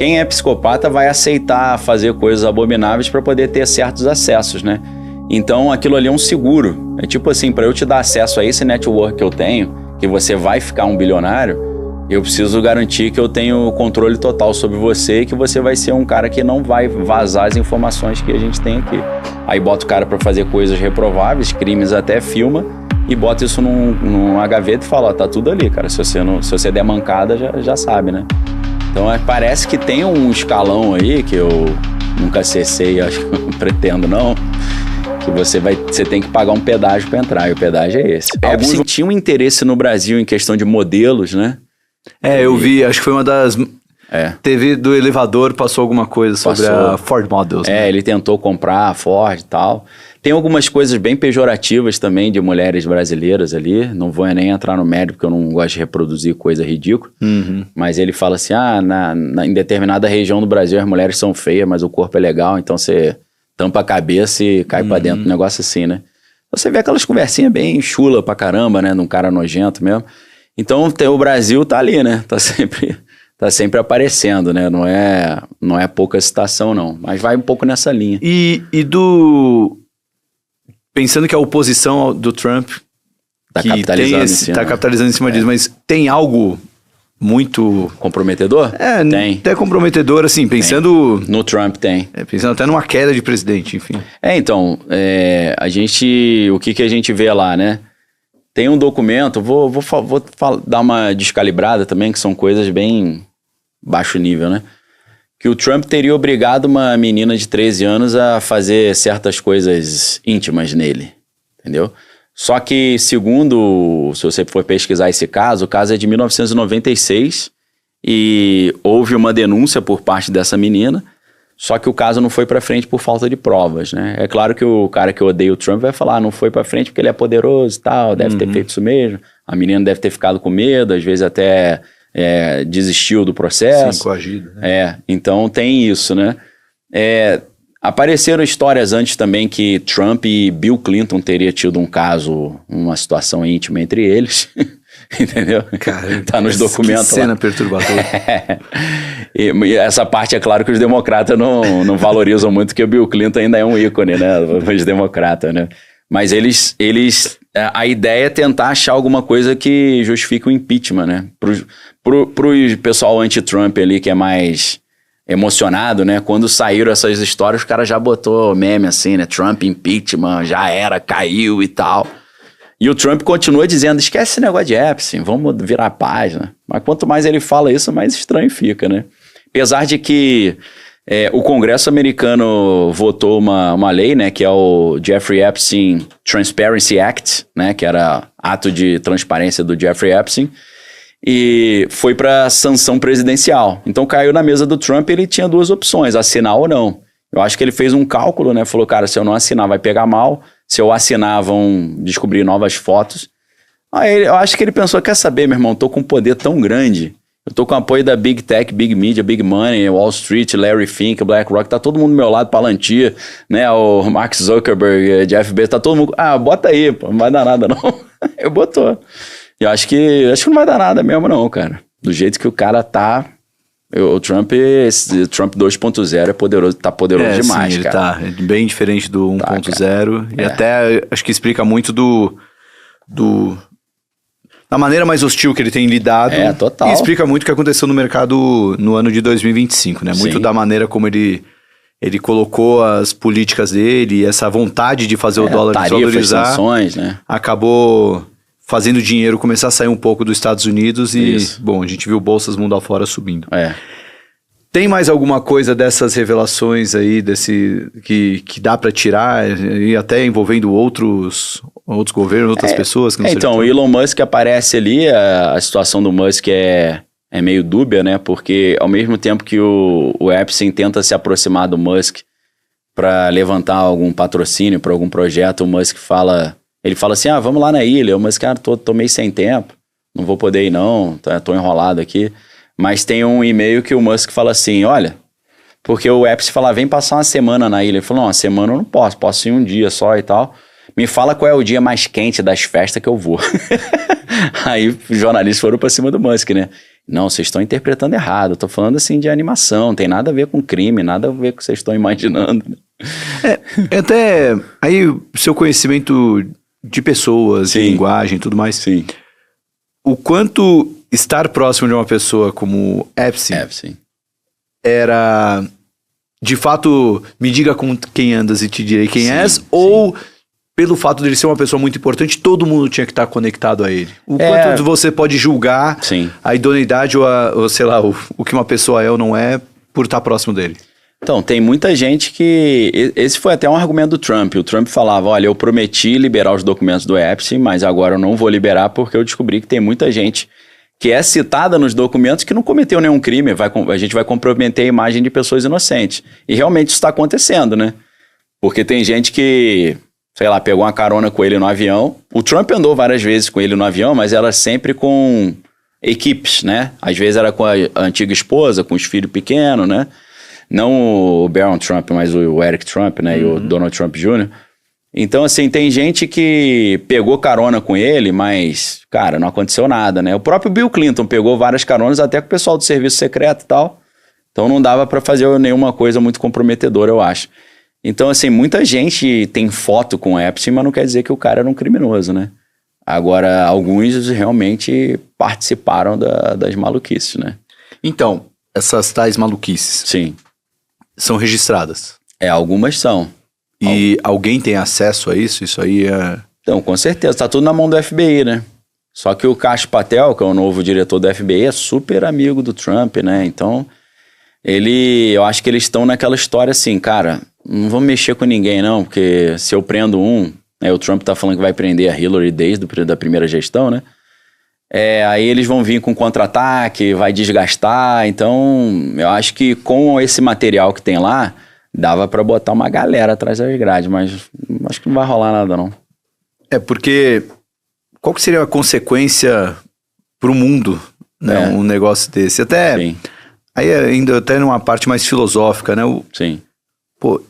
quem é psicopata vai aceitar fazer coisas abomináveis para poder ter certos acessos, né? Então aquilo ali é um seguro. É tipo assim, para eu te dar acesso a esse network que eu tenho, que você vai ficar um bilionário, eu preciso garantir que eu tenho controle total sobre você e que você vai ser um cara que não vai vazar as informações que a gente tem aqui. Aí bota o cara para fazer coisas reprováveis, crimes até filma, e bota isso numa gaveta e fala, ó, tá tudo ali, cara. Se você der mancada, já sabe, né? Então parece que tem um escalão aí, que eu nunca acessei, acho que não pretendo não, que você tem que pagar um pedágio para entrar, e o pedágio é esse. Alguns tinham um interesse no Brasil em questão de modelos, né? Eu vi, acho que foi uma das... TV do elevador passou alguma coisa sobre a Ford Models. Né? Ele tentou comprar a Ford e tal. Tem algumas coisas bem pejorativas também de mulheres brasileiras ali. Não vou nem entrar no mérito, porque eu não gosto de reproduzir coisa ridícula. Uhum. Mas ele fala assim, em determinada região do Brasil as mulheres são feias, mas o corpo é legal, então você tampa a cabeça e cai pra dentro, um negócio assim, né? Você vê aquelas conversinhas bem chula pra caramba, né? De um cara nojento mesmo. Então o Brasil tá ali, né? Tá sempre aparecendo, né? Não é pouca citação, não. Mas vai um pouco nessa linha. Pensando que a oposição do Trump tá capitalizando em cima disso, mas tem algo muito... comprometedor? Tem. Até comprometedor, assim, pensando... No Trump tem. Pensando até numa queda de presidente, enfim. Então, o que a gente vê lá, né? Tem um documento, vou dar uma descalibrada também, que são coisas bem baixo nível, né? Que o Trump teria obrigado uma menina de 13 anos a fazer certas coisas íntimas nele, entendeu? Só que, segundo, se você for pesquisar esse caso, o caso é de 1996 e houve uma denúncia por parte dessa menina, só que o caso não foi pra frente por falta de provas, né? É claro que o cara que odeia o Trump vai falar, não foi pra frente porque ele é poderoso e tal, deve ter feito isso mesmo, a menina deve ter ficado com medo, às vezes até desistiu do processo. Sim, coagido. Né? Então tem isso, né? Apareceram histórias antes também que Trump e Bill Clinton teriam tido um caso, uma situação íntima entre eles, entendeu? Cara, tá nos documentos que cena perturbadora. E essa parte é claro que os democratas não valorizam muito, que o Bill Clinton ainda é um ícone, né? Os democratas, né? Mas a ideia é tentar achar alguma coisa que justifique o impeachment, né? Pro pessoal anti-Trump ali, que é mais emocionado, né? Quando saíram essas histórias, os caras já botou meme assim, né? Trump impeachment, já era, caiu e tal. E o Trump continua dizendo, esquece esse negócio de Epstein, vamos virar a página. Mas quanto mais ele fala isso, mais estranho fica, né? Apesar de que o Congresso americano votou uma lei, né? Que é o Jeffrey Epstein Transparency Act, né? Que era ato de transparência do Jeffrey Epstein. E foi para sanção presidencial. Então caiu na mesa do Trump e ele tinha duas opções, assinar ou não. Eu acho que ele fez um cálculo, né? Falou, cara, se eu não assinar vai pegar mal. Se eu assinar vão descobrir novas fotos. Aí eu acho que ele pensou, quer saber, meu irmão, tô com um poder tão grande. Eu tô com o apoio da Big Tech, Big Media, Big Money, Wall Street, Larry Fink, BlackRock. Tá todo mundo do meu lado, Palantir, né? O Mark Zuckerberg, Jeff Bezos, tá todo mundo... bota aí, pô, não vai dar nada não. Eu botou. E acho que não vai dar nada mesmo não, cara. Do jeito que o cara tá... O Trump 2.0 é poderoso, tá poderoso demais, sim, ele cara. Tá bem diferente do 1.0. E até acho que explica muito da maneira mais hostil que ele tem lidado. Total. E explica muito o que aconteceu no mercado no ano de 2025, né? Muito da maneira como ele colocou as políticas dele, essa vontade de fazer o dólar desvalorizar. Sanções, né? Acabou fazendo o dinheiro começar a sair um pouco dos Estados Unidos e, bom, a gente viu bolsas mundo afora subindo. Tem mais alguma coisa dessas revelações aí, que dá para tirar, e até envolvendo outros governos, outras pessoas? Que não então, o Elon Musk aparece ali, a situação do Musk é meio dúbia, né? Porque ao mesmo tempo que o Epstein tenta se aproximar do Musk para levantar algum patrocínio para algum projeto, o Musk fala assim, vamos lá na ilha. O Musk, tô meio sem tempo, não vou poder ir não, tô enrolado aqui. Mas tem um e-mail que o Musk fala assim, olha, porque o Epstein fala, vem passar uma semana na ilha. Ele falou, não, uma semana eu não posso ir um dia só e tal. Me fala qual é o dia mais quente das festas que eu vou. Aí os jornalistas foram pra cima do Musk, né? Não, vocês estão interpretando errado. Eu tô falando assim de animação, não tem nada a ver com crime, nada a ver com o que vocês estão imaginando. Até aí o seu conhecimento de pessoas, de linguagem e tudo mais. Sim. O quanto estar próximo de uma pessoa como Epstein era, de fato, me diga com quem andas e te direi quem és, ou pelo fato de ele ser uma pessoa muito importante, todo mundo tinha que estar conectado a ele? O quanto você pode julgar a idoneidade ou sei lá, o que uma pessoa é ou não é por estar próximo dele? Então, tem muita gente que... Esse foi até um argumento do Trump. O Trump falava, olha, eu prometi liberar os documentos do Epstein, mas agora eu não vou liberar porque eu descobri que tem muita gente que é citada nos documentos que não cometeu nenhum crime. A gente vai comprometer a imagem de pessoas inocentes. E realmente isso está acontecendo, né? Porque tem gente que, sei lá, pegou uma carona com ele no avião. O Trump andou várias vezes com ele no avião, mas era sempre com equipes, né? Às vezes era com a antiga esposa, com os filhos pequenos, né? Não o Barron Trump, mas o Eric Trump, né? E o Donald Trump Jr. Então, assim, tem gente que pegou carona com ele, mas, cara, não aconteceu nada, né? O próprio Bill Clinton pegou várias caronas até com o pessoal do serviço secreto e tal. Então não dava pra fazer nenhuma coisa muito comprometedora, eu acho. Então, assim, muita gente tem foto com o Epstein, mas não quer dizer que o cara era um criminoso, né? Agora, alguns realmente participaram das maluquices, né? Então, essas tais maluquices... Sim. São registradas? Algumas são. E alguém tem acesso a isso? Isso aí é... Então, com certeza. Tá tudo na mão do FBI, né? Só que o Kash Patel, que é o novo diretor do FBI, é super amigo do Trump, né? Então, eu acho que eles estão naquela história assim, cara, não vamos mexer com ninguém não, porque se eu prendo o Trump tá falando que vai prender a Hillary desde a primeira gestão, né? Aí eles vão vir com contra-ataque, vai desgastar. Então, eu acho que com esse material que tem lá, dava pra botar uma galera atrás das grades, mas acho que não vai rolar nada, não. Porque qual que seria a consequência pro mundo, né? Um negócio desse? Até, Sim. Aí ainda até numa parte mais filosófica, né? Sim. Pô,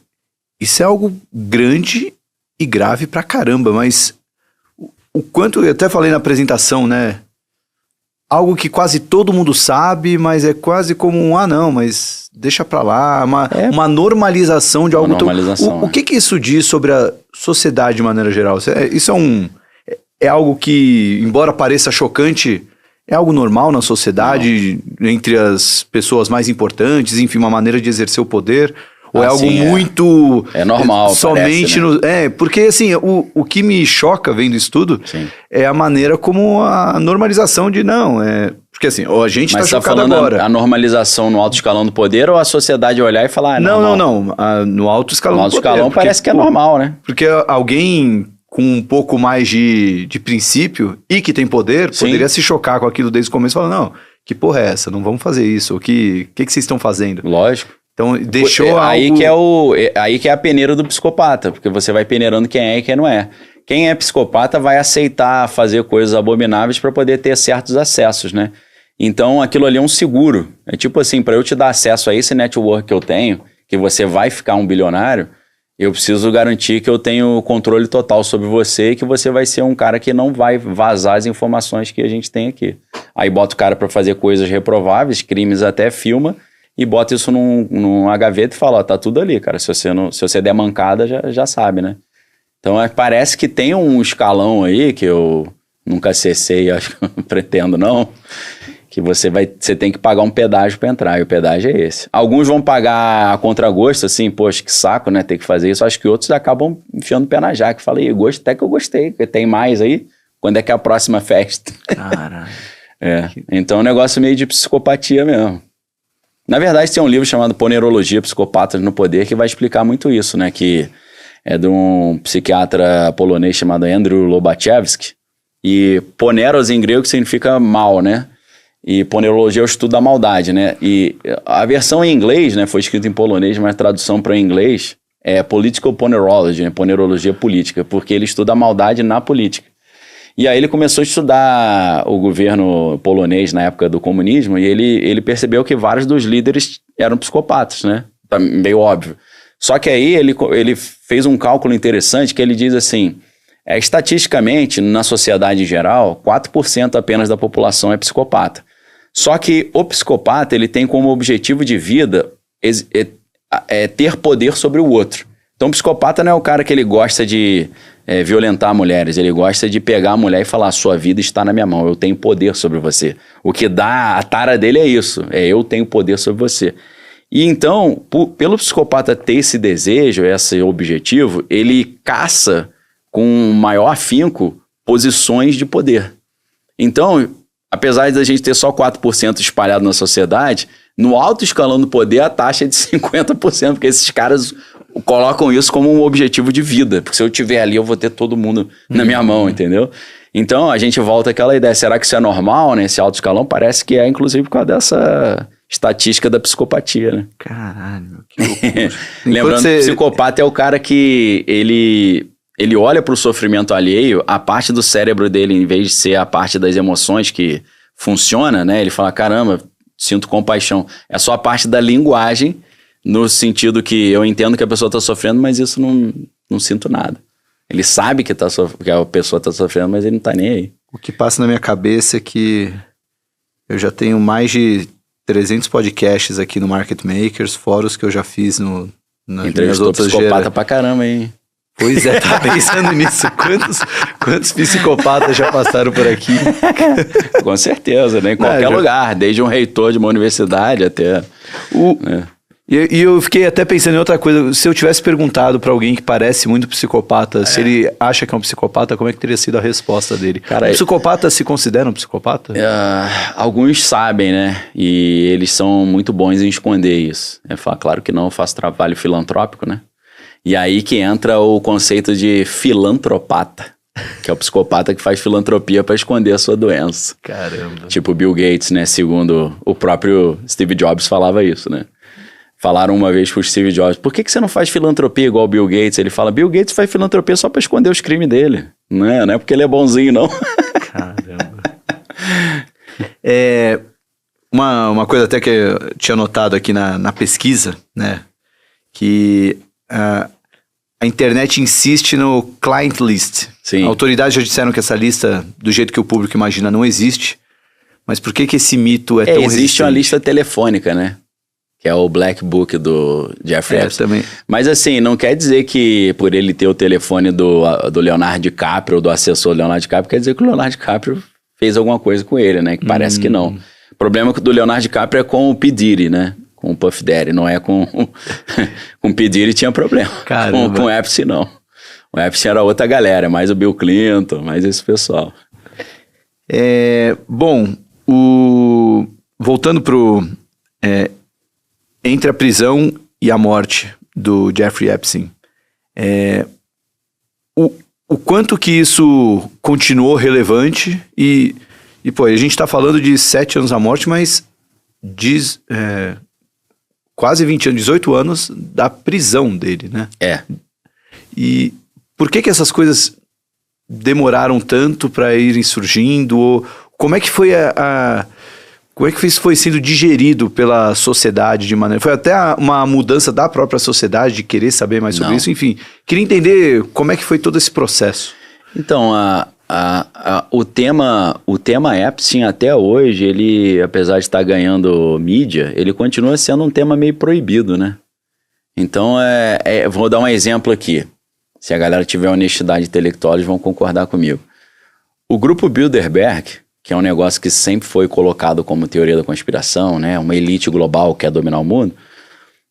isso é algo grande e grave pra caramba, mas o quanto, eu até falei na apresentação, né? Algo que quase todo mundo sabe, mas é quase como não, mas deixa pra lá, uma normalização de algo tão... O que isso diz sobre a sociedade de maneira geral? Isso é algo que, embora pareça chocante, é algo normal na sociedade, entre as pessoas mais importantes, enfim, uma maneira de exercer o poder... Ou é algo muito... É normal, somente parece, né? Porque assim, o que me choca vendo isso tudo é a maneira como a normalização de porque assim, a gente tá chocado agora. A normalização no alto escalão do poder ou a sociedade olhar e falar... Não. No alto escalão do poder. No alto escalão parece que é normal, né? Porque alguém com um pouco mais de princípio e que tem poder, poderia se chocar com aquilo desde o começo e falar, não, que porra é essa? Não vamos fazer isso. O que vocês estão fazendo? Lógico. Então, deixou aí que é a peneira do psicopata, porque você vai peneirando quem é e quem não é. Quem é psicopata vai aceitar fazer coisas abomináveis para poder ter certos acessos, né? Então, aquilo ali é um seguro. É tipo assim, para eu te dar acesso a esse network que eu tenho, que você vai ficar um bilionário, eu preciso garantir que eu tenho controle total sobre você e que você vai ser um cara que não vai vazar as informações que a gente tem aqui. Aí bota o cara para fazer coisas reprováveis, crimes até filma, e bota isso numa gaveta e fala, tá tudo ali, cara. Se você der mancada, já sabe, né? Então, parece que tem um escalão aí, que eu nunca acessei, acho que não pretendo não, que você tem que pagar um pedágio para entrar, e o pedágio é esse. Alguns vão pagar a contragosto, assim, poxa, que saco, né, ter que fazer isso. Acho que outros acabam enfiando o pé na jaca. Falei, até que eu gostei, porque tem mais aí. Quando é que é a próxima festa? Caralho. Então é um negócio meio de psicopatia mesmo. Na verdade, tem um livro chamado Ponerologia, Psicopatas no Poder, que vai explicar muito isso, né? Que é de um psiquiatra polonês chamado Andrew Lobachevsky. E poneros em grego significa mal, né? E ponerologia é o estudo da maldade, né? E a versão em inglês, né? Foi escrita em polonês, mas a tradução para inglês é Political Ponerology, né? Ponerologia política, porque ele estuda a maldade na política. E aí ele começou a estudar o governo polonês na época do comunismo e ele percebeu que vários dos líderes eram psicopatas, né? Tá meio óbvio. Só que aí ele fez um cálculo interessante que ele diz assim, estatisticamente, na sociedade em geral, 4% apenas da população é psicopata. Só que o psicopata, ele tem como objetivo de vida ter poder sobre o outro. Então o psicopata não é o cara que ele gosta de violentar mulheres, ele gosta de pegar a mulher e falar, sua vida está na minha mão, eu tenho poder sobre você. O que dá a tara dele é isso, eu tenho poder sobre você. E então, pelo psicopata ter esse desejo, esse objetivo, ele caça com maior afinco posições de poder. Então, apesar de a gente ter só 4% espalhado na sociedade, no alto escalão do poder a taxa é de 50%, porque esses caras colocam isso como um objetivo de vida. Porque se eu estiver ali, eu vou ter todo mundo na minha mão, entendeu? Então, a gente volta àquela ideia, será que isso é normal, né? Esse alto escalão parece que inclusive, por causa dessa estatística da psicopatia, né? Caralho, que loucura. Lembrando que o psicopata é o cara que ele olha para o sofrimento alheio, a parte do cérebro dele, em vez de ser a parte das emoções que funciona, né? Ele fala, caramba, sinto compaixão. É só a parte da linguagem, no sentido que eu entendo que a pessoa está sofrendo, mas isso não sinto nada. Ele sabe que a pessoa está sofrendo, mas ele não está nem aí. O que passa na minha cabeça é que eu já tenho mais de 300 podcasts aqui no Market Makers, fora os que eu já fiz nas minhas outras psicopata pra caramba, hein? Pois é, tá pensando nisso. Quantos psicopatas já passaram por aqui? Com certeza, né? Em qualquer lugar, desde um reitor de uma universidade até... E eu fiquei até pensando em outra coisa. Se eu tivesse perguntado pra alguém que parece muito psicopata, se ele acha que é um psicopata, como é que teria sido a resposta dele? Cara, o psicopata se considera um psicopata? Alguns sabem, né? E eles são muito bons em esconder isso. Claro que não, eu faço trabalho filantrópico, né? E aí que entra o conceito de filantropata, que é o psicopata que faz filantropia para esconder a sua doença. Caramba. Tipo Bill Gates, né? Segundo o próprio Steve Jobs falava isso, né? Falaram uma vez pro Steve Jobs, por que você não faz filantropia igual o Bill Gates? Ele fala, Bill Gates faz filantropia só para esconder os crimes dele. Não é porque ele é bonzinho, não. Caramba. Uma coisa até que eu tinha notado aqui na pesquisa, né? Que... a internet insiste no client list. Sim. Autoridades já disseram que essa lista, do jeito que o público imagina, não existe. Mas por que esse mito é tão resistente? Existe uma lista telefônica, né? Que é o Black Book do Jeffrey Epstein. Também. Mas assim, não quer dizer que por ele ter o telefone do Leonardo DiCaprio ou do assessor Leonardo DiCaprio, quer dizer que o Leonardo DiCaprio fez alguma coisa com ele, né? Que parece que não. O problema do Leonardo DiCaprio é com o P. Diddy, né? Com o Puff Daddy, não é com o P. Diddy tinha problema. Com o Epstein, não. O Epstein era outra galera, mais o Bill Clinton, mais esse pessoal. Bom, voltando pro... entre a prisão e a morte do Jeffrey Epstein, o quanto que isso continuou relevante e pô, a gente tá falando de 7 anos da morte, mas quase 20 anos, 18 anos da prisão dele, né? E por que essas coisas demoraram tanto para irem surgindo? Ou como é que foi como é que isso foi sendo digerido pela sociedade de maneira... Foi até uma mudança da própria sociedade de querer saber mais sobre isso? Enfim, queria entender como é que foi todo esse processo. Então, o tema Epstein até hoje, ele, apesar de estar ganhando mídia, ele continua sendo um tema meio proibido, né? Então, vou dar um exemplo aqui. Se a galera tiver honestidade intelectual, eles vão concordar comigo. O grupo Bilderberg, que é um negócio que sempre foi colocado como teoria da conspiração, né? Uma elite global que quer dominar o mundo.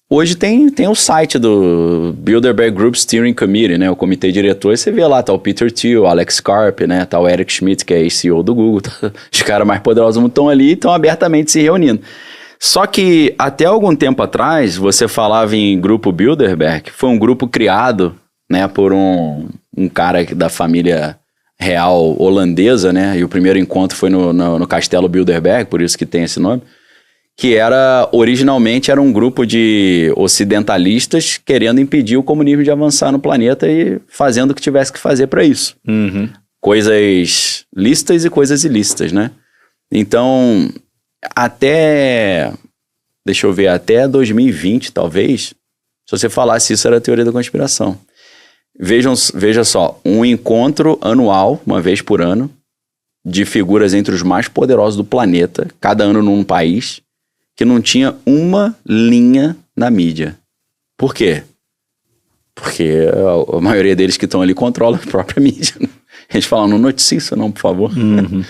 Hoje tem o site do Bilderberg Group Steering Committee, né? O comitê diretor, e você vê lá, tá o Peter Thiel, Alex Karp, né? Tá o Eric Schmidt, que é CEO do Google. Tá, os caras mais poderosos estão ali e estão abertamente se reunindo. Só que até algum tempo atrás, você falava em grupo Bilderberg, foi um grupo criado, né? Por um cara da família real holandesa, né? E o primeiro encontro foi no Castelo Bilderberg, por isso que tem esse nome. Que originalmente era um grupo de ocidentalistas querendo impedir o comunismo de avançar no planeta e fazendo o que tivesse que fazer para isso. Uhum. Coisas lícitas e coisas ilícitas, né? Então, até 2020, talvez, se você falasse isso, era teoria da conspiração. Veja só, um encontro anual, uma vez por ano, de figuras entre os mais poderosos do planeta, cada ano num país, que não tinha uma linha na mídia. Por quê? Porque a maioria deles que estão ali controla a própria mídia. Né? Eles falam, não noticie isso não, por favor. Uhum.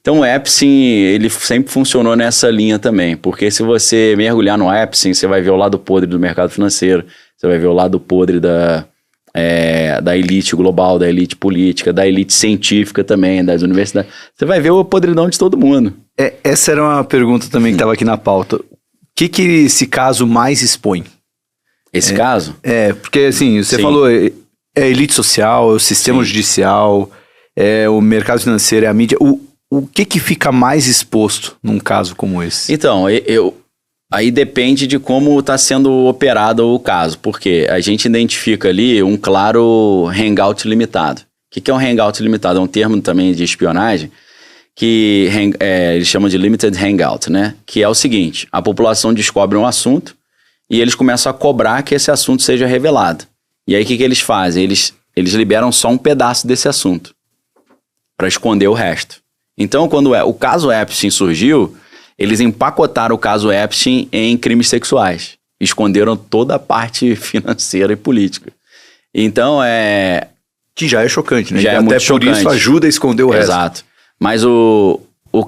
Então o Epstein, ele sempre funcionou nessa linha também, porque se você mergulhar no Epstein, você vai ver o lado podre do mercado financeiro, você vai ver o lado podre da elite global, da elite política, da elite científica também, das universidades. Você vai ver o podridão de todo mundo. Essa era uma pergunta também que estava aqui na pauta. O que esse caso mais expõe? Esse caso? Porque assim, você falou, é a elite social, é o sistema judicial, é o mercado financeiro, é a mídia. O que fica mais exposto num caso como esse? Então, aí depende de como está sendo operado o caso, porque a gente identifica ali um claro hangout limitado. O que é um hangout limitado? É um termo também de espionagem que eles chamam de limited hangout, né? Que é o seguinte, a população descobre um assunto e eles começam a cobrar que esse assunto seja revelado. E aí o que eles fazem? Eles liberam só um pedaço desse assunto para esconder o resto. Então, quando o caso Epstein surgiu, eles empacotaram o caso Epstein em crimes sexuais. Esconderam toda a parte financeira e política. Então, que já é chocante, né? Já é até muito por chocante. Isso ajuda a esconder o resto. Exato. Mas o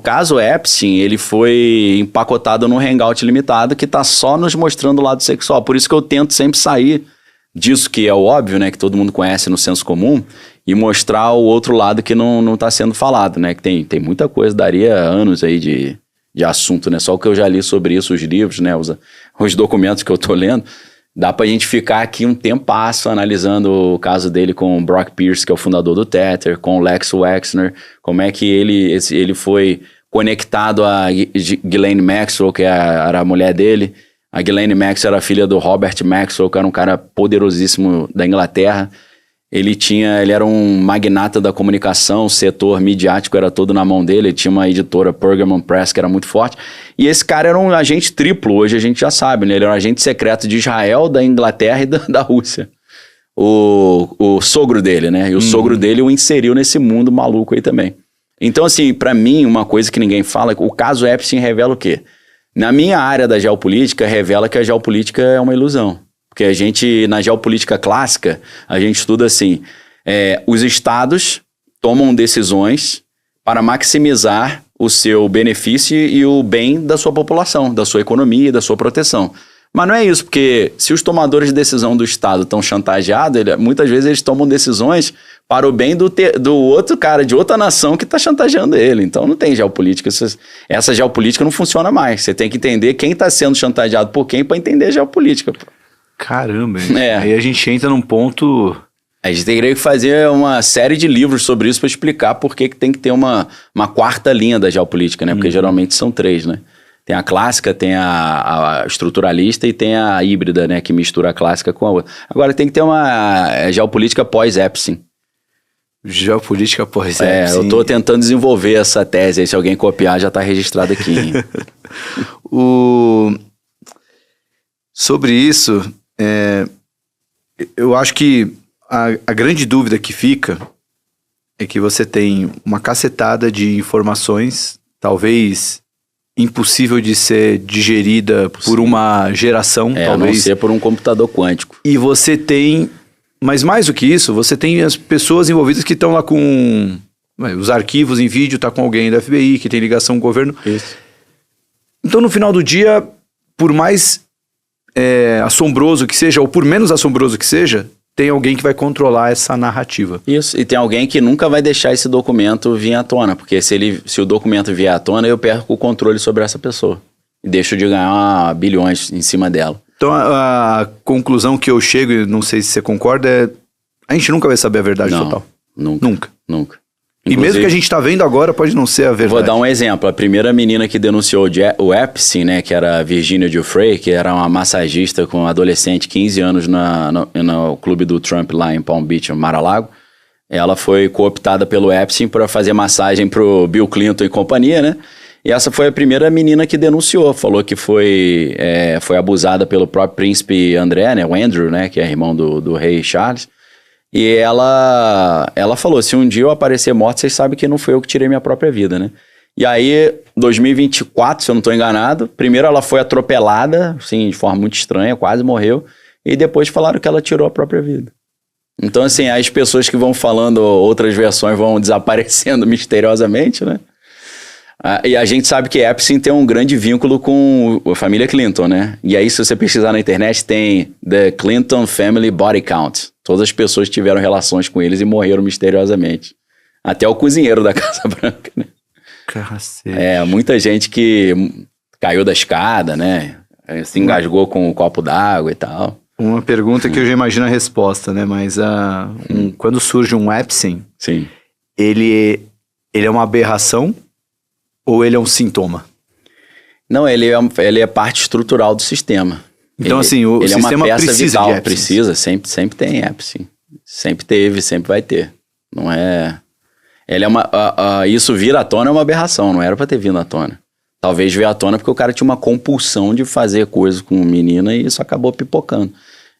caso Epstein, ele foi empacotado no hangout limitado que está só nos mostrando o lado sexual. Por isso que eu tento sempre sair disso que é o óbvio, né? Que todo mundo conhece no senso comum e mostrar o outro lado que não está sendo falado, né? Que tem muita coisa, daria anos aí de assunto, né? Só o que eu já li sobre isso, os livros, né? Os documentos que eu tô lendo. Dá pra gente ficar aqui um tempasso analisando o caso dele com o Brock Pierce, que é o fundador do Tether, com o Lex Wexner, como é que ele foi conectado a Ghislaine Maxwell, que era a mulher dele. A Ghislaine Maxwell era filha do Robert Maxwell, que era um cara poderosíssimo da Inglaterra. Ele era um magnata da comunicação, o setor midiático era todo na mão dele, ele tinha uma editora, Pergamon Press, que era muito forte. E esse cara era um agente triplo, hoje a gente já sabe, né? Ele era um agente secreto de Israel, da Inglaterra e da Rússia. O sogro dele, né? E o sogro dele o inseriu nesse mundo maluco aí também. Então, assim, pra mim, uma coisa que ninguém fala, o caso Epstein revela o quê? Na minha área da geopolítica, revela que a geopolítica é uma ilusão. Porque na geopolítica clássica, a gente estuda assim, os estados tomam decisões para maximizar o seu benefício e o bem da sua população, da sua economia e da sua proteção. Mas não é isso, porque se os tomadores de decisão do estado estão chantageados, muitas vezes eles tomam decisões para o bem do outro cara, de outra nação que está chantageando ele. Então não tem geopolítica. Essa geopolítica não funciona mais. Você tem que entender quem está sendo chantageado por quem para entender a geopolítica. Caramba, aí a gente entra num ponto... A gente teria que fazer uma série de livros sobre isso para explicar por que tem que ter uma quarta linha da geopolítica, né? Porque geralmente são 3, né? Tem a clássica, tem a estruturalista e tem a híbrida, né? Que mistura a clássica com a outra. Agora tem que ter uma geopolítica pós-Epstein. Geopolítica pós-Epstein. Eu estou tentando desenvolver essa tese aí. Se alguém copiar, já está registrado aqui. Sobre isso... eu acho que a grande dúvida que fica é que você tem uma cacetada de informações, talvez impossível de ser digerida por uma geração, talvez. A não ser por um computador quântico. E você tem, mas mais do que isso, você tem as pessoas envolvidas que estão lá com os arquivos em vídeo, tá com alguém da FBI, que tem ligação com o governo. Isso. Então, no final do dia, por mais... assombroso que seja, ou por menos assombroso que seja, tem alguém que vai controlar essa narrativa. Isso, e tem alguém que nunca vai deixar esse documento vir à tona, porque se o documento vier à tona, eu perco o controle sobre essa pessoa. E deixo de ganhar bilhões em cima dela. Então a conclusão que eu chego, e não sei se você concorda, a gente nunca vai saber a verdade total. Nunca. Inclusive, e mesmo que a gente está vendo agora, pode não ser a verdade. Vou dar um exemplo. A primeira menina que denunciou o Epstein, né, que era a Virginia Giuffre, que era uma massagista com adolescente, 15 anos no clube do Trump lá em Palm Beach, Mar-a-Lago. Ela foi cooptada pelo Epstein para fazer massagem pro Bill Clinton e companhia, né? E essa foi a primeira menina que denunciou. Falou que foi abusada pelo próprio príncipe André, né, o Andrew, né, que é irmão do rei Charles. E ela falou, se um dia eu aparecer morto, vocês sabem que não foi eu que tirei minha própria vida, né? E aí, 2024, se eu não estou enganado, primeiro ela foi atropelada, assim, de forma muito estranha, quase morreu, e depois falaram que ela tirou a própria vida. Então, assim, as pessoas que vão falando outras versões vão desaparecendo misteriosamente, né? E a gente sabe que Epstein tem um grande vínculo com a família Clinton, né? E aí, se você pesquisar na internet, tem The Clinton Family Body Count. Todas as pessoas tiveram relações com eles e morreram misteriosamente. Até o cozinheiro da Casa Branca, né? Cacete. Muita gente que caiu da escada, né? Se engasgou com um copo d'água e tal. Uma pergunta que eu já imagino a resposta, né? Mas quando surge um Epstein, sim, ele é uma aberração ou ele é um sintoma? Não, ele é parte estrutural do sistema. Então, assim, o sistema é uma peça precisa vital, de Epstein. Precisa, sempre tem Epstein. Sempre teve, sempre vai ter. Não é... Ele é isso vir à tona é uma aberração, não era pra ter vindo à tona. Talvez veio à tona porque o cara tinha uma compulsão de fazer coisa com menina e isso acabou pipocando.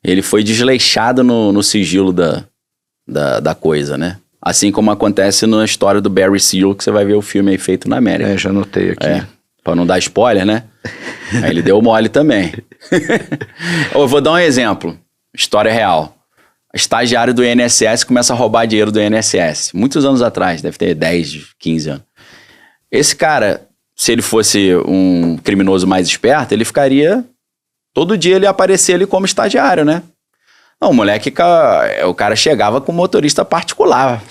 Ele foi desleixado no sigilo da coisa, né? Assim como acontece na história do Barry Seal, que você vai ver o filme aí feito na América. Já anotei aqui. Pra não dar spoiler, né? Aí ele deu mole também. Eu vou dar um exemplo. História real. Estagiário do INSS começa a roubar dinheiro do INSS. Muitos anos atrás, deve ter 10, 15 anos. Esse cara, se ele fosse um criminoso mais esperto, ele ficaria... Todo dia ele ia aparecer ali como estagiário, né? Não, o cara chegava com motorista particular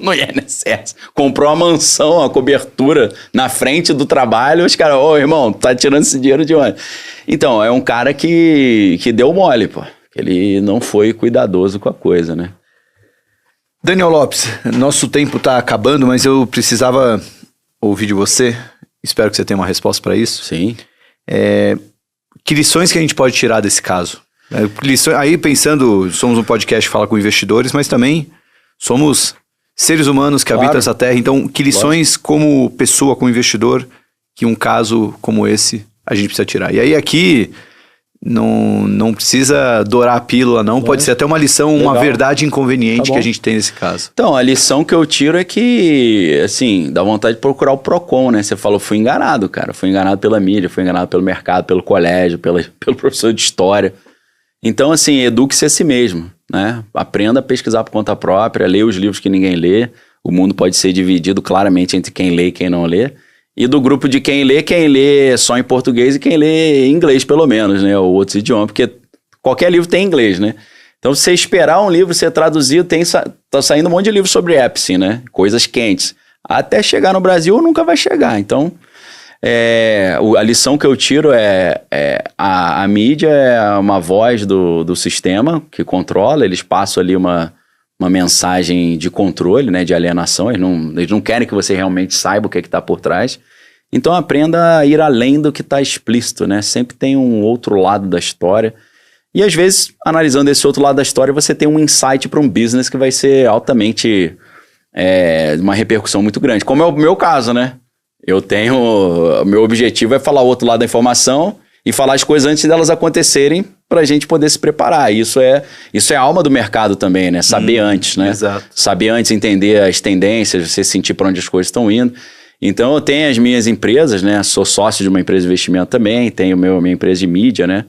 no INSS. Comprou uma mansão, uma cobertura na frente do trabalho. Os caras, irmão, tá tirando esse dinheiro de onde? Então, é um cara que deu mole, pô. Ele não foi cuidadoso com a coisa, né? Daniel Lopes, nosso tempo tá acabando, mas eu precisava ouvir de você. Espero que você tenha uma resposta para isso. Sim. Que lições que a gente pode tirar desse caso? Aí pensando, somos um podcast que fala com investidores, mas também somos seres humanos que habitam essa terra. Então, que lições como pessoa, como investidor, que um caso como esse a gente precisa tirar? E aí aqui... Não precisa dourar a pílula, não. Pode ser até uma lição, legal. Uma verdade inconveniente que a gente tem nesse caso. Então, a lição que eu tiro é que, assim, dá vontade de procurar o PROCON, né? Você falou, fui enganado, cara. Fui enganado pela mídia, fui enganado pelo mercado, pelo colégio, pelo professor de história. Então, assim, eduque-se a si mesmo, né? Aprenda a pesquisar por conta própria, leia os livros que ninguém lê. O mundo pode ser dividido claramente entre quem lê e quem não lê. E do grupo de quem lê só em português e quem lê em inglês, pelo menos, né? Ou outros idiomas, porque qualquer livro tem inglês, né? Então, se você esperar um livro ser traduzido, tá saindo um monte de livro sobre Epstein, né? Coisas quentes. Até chegar no Brasil, nunca vai chegar. Então, a lição que eu tiro a mídia é uma voz do sistema que controla, eles passam ali uma mensagem de controle, né, de alienação, eles não querem que você realmente saiba o que está por trás. Então aprenda a ir além do que está explícito, né? Sempre tem um outro lado da história. E às vezes, analisando esse outro lado da história, você tem um insight para um business que vai ser altamente uma repercussão muito grande. Como é o meu caso, né? O meu objetivo é falar o outro lado da informação e falar as coisas antes delas acontecerem para a gente poder se preparar. Isso é a alma do mercado também, né? Saber antes, né? Exato. Saber antes, entender as tendências, você sentir para onde as coisas estão indo. Então, eu tenho as minhas empresas, né? Sou sócio de uma empresa de investimento também, tenho minha empresa de mídia, né?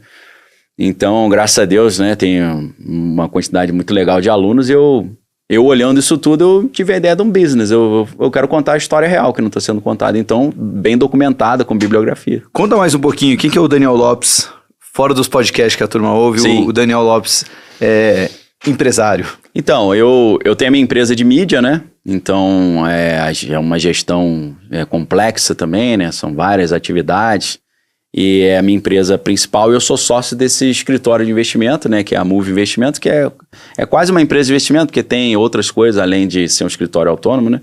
Então, graças a Deus, né? Tenho uma quantidade muito legal de alunos e eu olhando isso tudo, eu tive a ideia de um business. Eu quero contar a história real que não está sendo contada. Então, bem documentada, com bibliografia. Conta mais um pouquinho. Quem que é o Daniel Lopes? Fora dos podcasts que a turma ouve, o Daniel Lopes é empresário. Então, eu tenho a minha empresa de mídia, né? Então, é uma gestão complexa também, né? São várias atividades. E é a minha empresa principal. Eu sou sócio desse escritório de investimento, né? Que é a Move Investimento, que é quase uma empresa de investimento, porque tem outras coisas além de ser um escritório autônomo, né?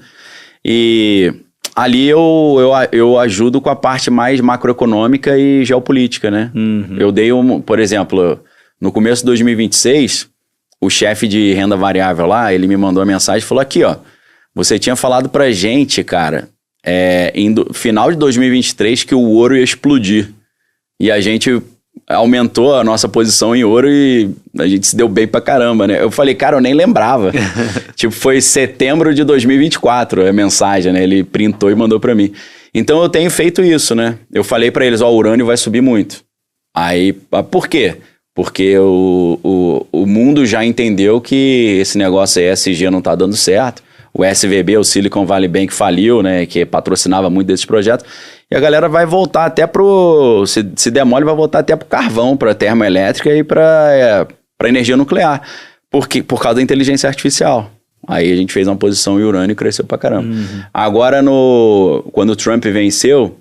E ali eu ajudo com a parte mais macroeconômica e geopolítica, né? Uhum. Eu dei por exemplo, no começo de 2026, o chefe de renda variável lá, ele me mandou uma mensagem e falou aqui, ó, você tinha falado pra gente, cara, final de 2023 que o ouro ia explodir. E a gente aumentou a nossa posição em ouro e a gente se deu bem pra caramba, né? Eu falei, cara, eu nem lembrava. Tipo, foi setembro de 2024 a mensagem, né? Ele printou e mandou pra mim. Então eu tenho feito isso, né? Eu falei pra eles, ó, o urânio vai subir muito. Aí, por quê? Porque o mundo já entendeu que esse negócio ESG não tá dando certo. O SVB, o Silicon Valley Bank faliu, né? Que patrocinava muito desses projetos. E a galera vai voltar até pro... Se der mole, vai voltar até pro carvão, pra termoelétrica e pra energia nuclear. Por causa da inteligência artificial. Aí a gente fez uma posição em urânio e cresceu pra caramba. Agora, quando o Trump venceu,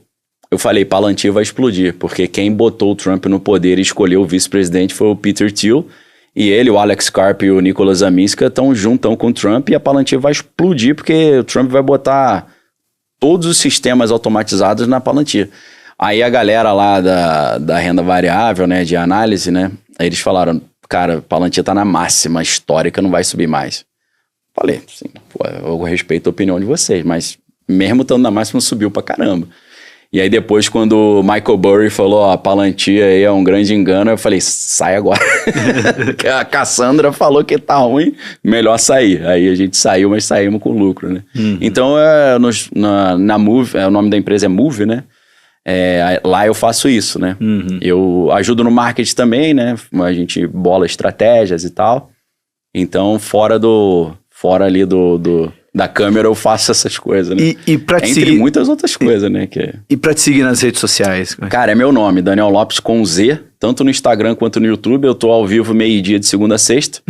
eu falei, Palantir vai explodir. Porque quem botou o Trump no poder e escolheu o vice-presidente foi o Peter Thiel. E ele, o Alex Karp e o Nicholas Amiska estão juntão com o Trump e a Palantir vai explodir porque o Trump vai botar todos os sistemas automatizados na Palantir. Aí a galera lá da renda variável, né, de análise, né, aí eles falaram, cara, Palantir tá na máxima histórica, não vai subir mais. Falei, assim, pô, eu respeito a opinião de vocês, mas mesmo estando na máxima subiu pra caramba. E aí depois, quando o Michael Burry falou, ó, a Palantir aí é um grande engano, eu falei, sai agora. A Cassandra falou que tá ruim, melhor sair. Aí a gente saiu, mas saímos com lucro, né? Então, na Move, o nome da empresa é Move, né? Lá eu faço isso, né? Eu ajudo no marketing também, né? A gente bola estratégias e tal. Então, fora ali da câmera eu faço essas coisas, né? E pra te entre seguir, muitas outras coisas, né? E pra te seguir nas redes sociais? Cara, é meu nome, Daniel Lopes com Z, tanto no Instagram quanto no YouTube. Eu tô ao vivo meio-dia de segunda a sexta,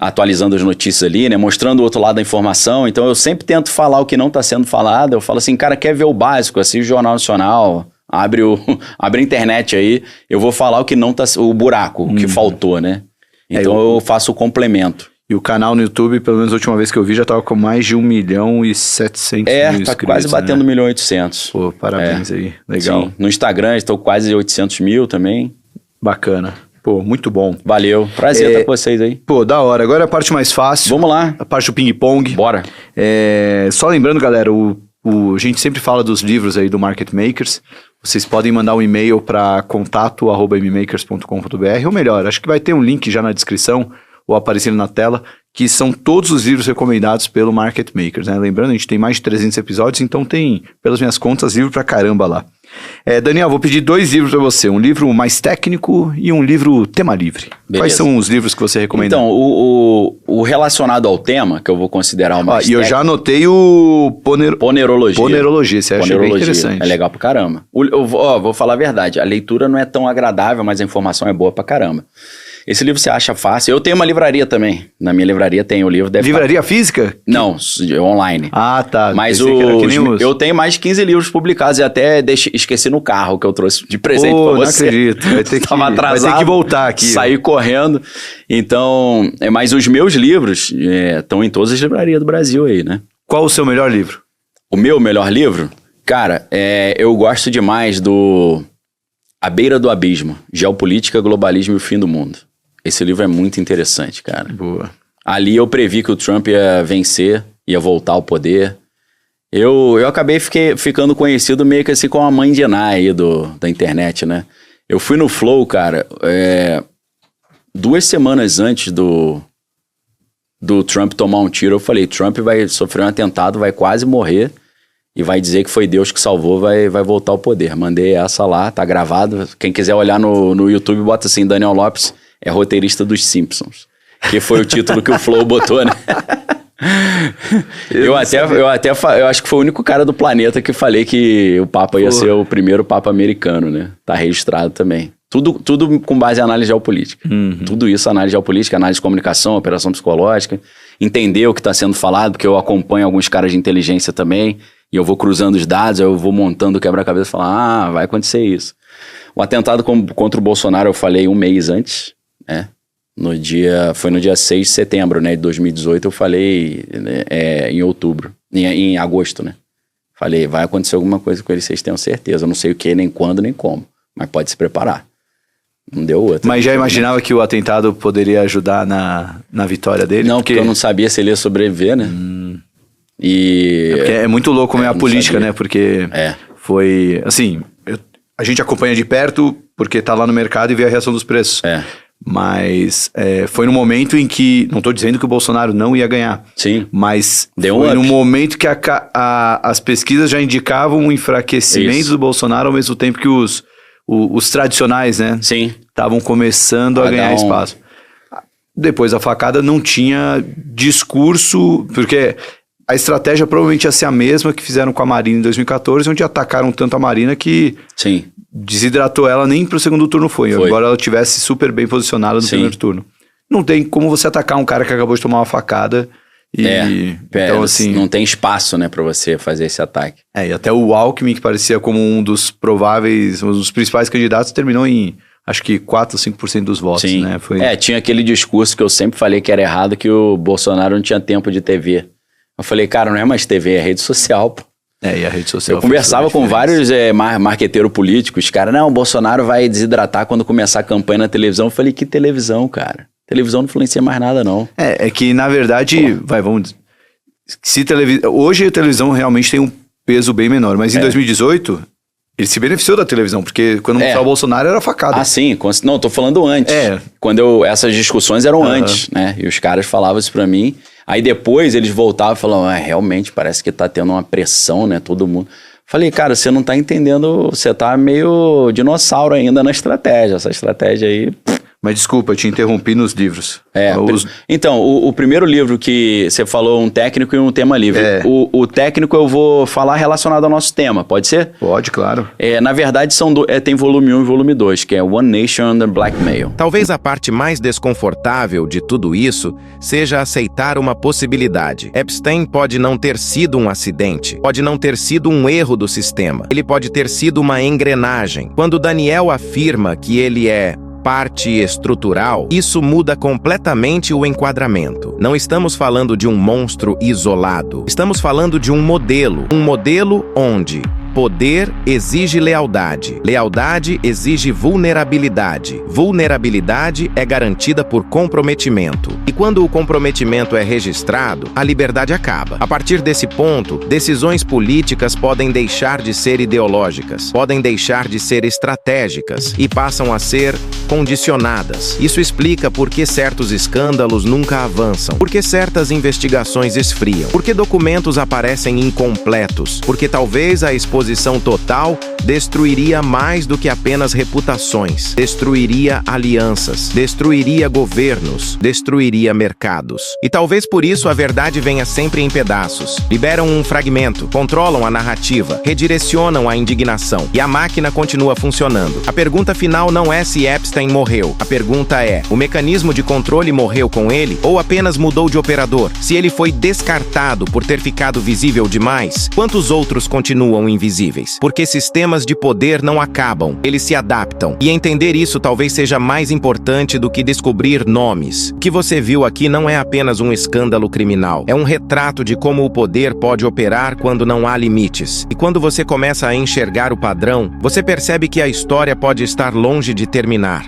atualizando as notícias ali, né? Mostrando o outro lado da informação. Então eu sempre tento falar o que não tá sendo falado. Eu falo assim, cara, quer ver o básico? Assiste o Jornal Nacional, abre a internet aí. Eu vou falar o que não tá... O buraco, o que faltou, né? Então eu faço o complemento. E o canal no YouTube, pelo menos a última vez que eu vi, já tava com mais de 1.700.000 inscritos. Tá quase batendo 1.800.000. Pô, parabéns aí. Legal. Sim. No Instagram, estou quase 800.000 também. Bacana. Pô, muito bom. Valeu. Prazer estar com vocês aí. Pô, da hora. Agora é a parte mais fácil. Vamos lá. A parte do ping-pong. Bora. Só lembrando, galera, a gente sempre fala dos livros aí do Market Makers. Vocês podem mandar um e-mail para contato@mmakers.com.br, ou melhor, acho que vai ter um link já na descrição ou aparecendo na tela, que são todos os livros recomendados pelo Market Makers, né? Lembrando, a gente tem mais de 300 episódios, então tem, pelas minhas contas, livro pra caramba lá. Daniel, vou pedir 2 livros para você, um livro mais técnico e um livro tema livre. Beleza. Quais são os livros que você recomenda? Então, o relacionado ao tema, que eu vou considerar o mais técnico... E eu já anotei o Ponerologia. Ponerologia, você acha bem interessante. É legal pra caramba. Vou falar a verdade, a leitura não é tão agradável, mas a informação é boa pra caramba. Esse livro você acha fácil. Eu tenho uma livraria também. Na minha livraria tem o livro. Livraria física? Não, online. Ah, tá. Mas eu tenho mais de 15 livros publicados e até esqueci no carro que eu trouxe de presente pra você. Não acredito. Vai ter atrasado, vai ter que voltar aqui. Sair correndo. Então, mas os meus livros estão em todas as livrarias do Brasil aí, né? Qual o seu melhor livro? O meu melhor livro? Cara, eu gosto demais do A Beira do Abismo. Geopolítica, Globalismo e o Fim do Mundo. Esse livro é muito interessante, cara. Boa. Ali eu previ que o Trump ia vencer, ia voltar ao poder. Eu acabei ficando conhecido meio que assim como a mãe de Ná aí da internet, né? Eu fui no Flow, cara, 2 semanas antes do Trump tomar um tiro. Eu falei, Trump vai sofrer um atentado, vai quase morrer e vai dizer que foi Deus que salvou, vai voltar ao poder. Mandei essa lá, tá gravado. Quem quiser olhar no YouTube, bota assim, Daniel Lopes é roteirista dos Simpsons. Que foi o título que o Flow botou, né? Eu acho que foi o único cara do planeta que falei que o Papa ia ser o primeiro Papa americano, né? Tá registrado também. Tudo com base em análise geopolítica. Tudo isso, análise geopolítica, análise de comunicação, operação psicológica. Entender o que está sendo falado, porque eu acompanho alguns caras de inteligência também, e eu vou cruzando os dados, eu vou montando o quebra-cabeça e falar, vai acontecer isso. O atentado contra o Bolsonaro eu falei 1 mês antes, né? Foi no dia 6 de setembro, né, de 2018, eu falei em outubro, em agosto, né? Falei, vai acontecer alguma coisa com ele, vocês tenham certeza. Eu não sei o que, nem quando, nem como, mas pode se preparar. Não deu outra. Mas já imaginava que o atentado poderia ajudar na vitória dele? Não, porque eu não sabia se ele ia sobreviver, né? Porque é muito louco mesmo a política, sabia, né? Porque foi, assim... a gente acompanha de perto porque tá lá no mercado e vê a reação dos preços. Mas foi no momento em que, não tô dizendo que o Bolsonaro não ia ganhar. Sim. Mas foi no momento que as pesquisas já indicavam um enfraquecimento do Bolsonaro ao mesmo tempo que os tradicionais, né? Sim. Estavam começando a ganhar espaço. Depois da facada não tinha discurso, porque a estratégia provavelmente ia ser a mesma que fizeram com a Marina em 2014, onde atacaram tanto a Marina que desidratou ela, nem pro segundo turno foi. Embora ela tivesse super bem posicionada no primeiro turno. Não tem como você atacar um cara que acabou de tomar uma facada então, assim, não tem espaço, né, pra você fazer esse ataque. E até o Alckmin, que parecia como um dos prováveis, um dos principais candidatos, terminou em acho que 4 ou 5% dos votos, né? Tinha aquele discurso que eu sempre falei que era errado, que o Bolsonaro não tinha tempo de TV. Eu falei, cara, não é mais TV, é rede social, pô. E a rede social. Eu conversava com vários marqueteiros políticos, cara, não, o Bolsonaro vai desidratar quando começar a campanha na televisão. Eu falei, que televisão, cara? Televisão não influencia mais nada, não. É que, na verdade, hoje a televisão realmente tem um peso bem menor, mas em 2018... Ele se beneficiou da televisão, porque quando mostrava o Bolsonaro era facada. Ah, sim. Não, tô falando antes. Essas discussões eram antes, né? E os caras falavam isso pra mim. Aí depois eles voltavam e falavam, realmente parece que tá tendo uma pressão, né? Todo mundo. Falei, cara, você não tá entendendo, você tá meio dinossauro ainda na estratégia. Essa estratégia aí... Mas desculpa, eu te interrompi nos livros. Então, o primeiro livro que você falou, um técnico e um tema livre. O técnico eu vou falar relacionado ao nosso tema, pode ser? Pode, claro. Na verdade, tem volume 1 e volume 2, que é One Nation Under Blackmail. Talvez a parte mais desconfortável de tudo isso seja aceitar uma possibilidade. Epstein pode não ter sido um acidente, pode não ter sido um erro do sistema. Ele pode ter sido uma engrenagem. Quando Daniel afirma que ele é parte estrutural, isso muda completamente o enquadramento. Não estamos falando de um monstro isolado. Estamos falando de um modelo onde poder exige lealdade. Lealdade exige vulnerabilidade. Vulnerabilidade é garantida por comprometimento. E quando o comprometimento é registrado, a liberdade acaba. A partir desse ponto, decisões políticas podem deixar de ser ideológicas, podem deixar de ser estratégicas e passam a ser condicionadas. Isso explica por que certos escândalos nunca avançam, por que certas investigações esfriam, por que documentos aparecem incompletos, porque talvez a exposição total destruiria mais do que apenas reputações, destruiria alianças, destruiria governos, destruiria mercados. E talvez por isso a verdade venha sempre em pedaços. Liberam um fragmento, controlam a narrativa, redirecionam a indignação e a máquina continua funcionando. A pergunta final não é se Epstein morreu. A pergunta é, o mecanismo de controle morreu com ele ou apenas mudou de operador? Se ele foi descartado por ter ficado visível demais, quantos outros continuam invisíveis? Porque sistemas de poder não acabam, eles se adaptam. E entender isso talvez seja mais importante do que descobrir nomes. O que você viu aqui não é apenas um escândalo criminal, é um retrato de como o poder pode operar quando não há limites. E quando você começa a enxergar o padrão, você percebe que a história pode estar longe de terminar.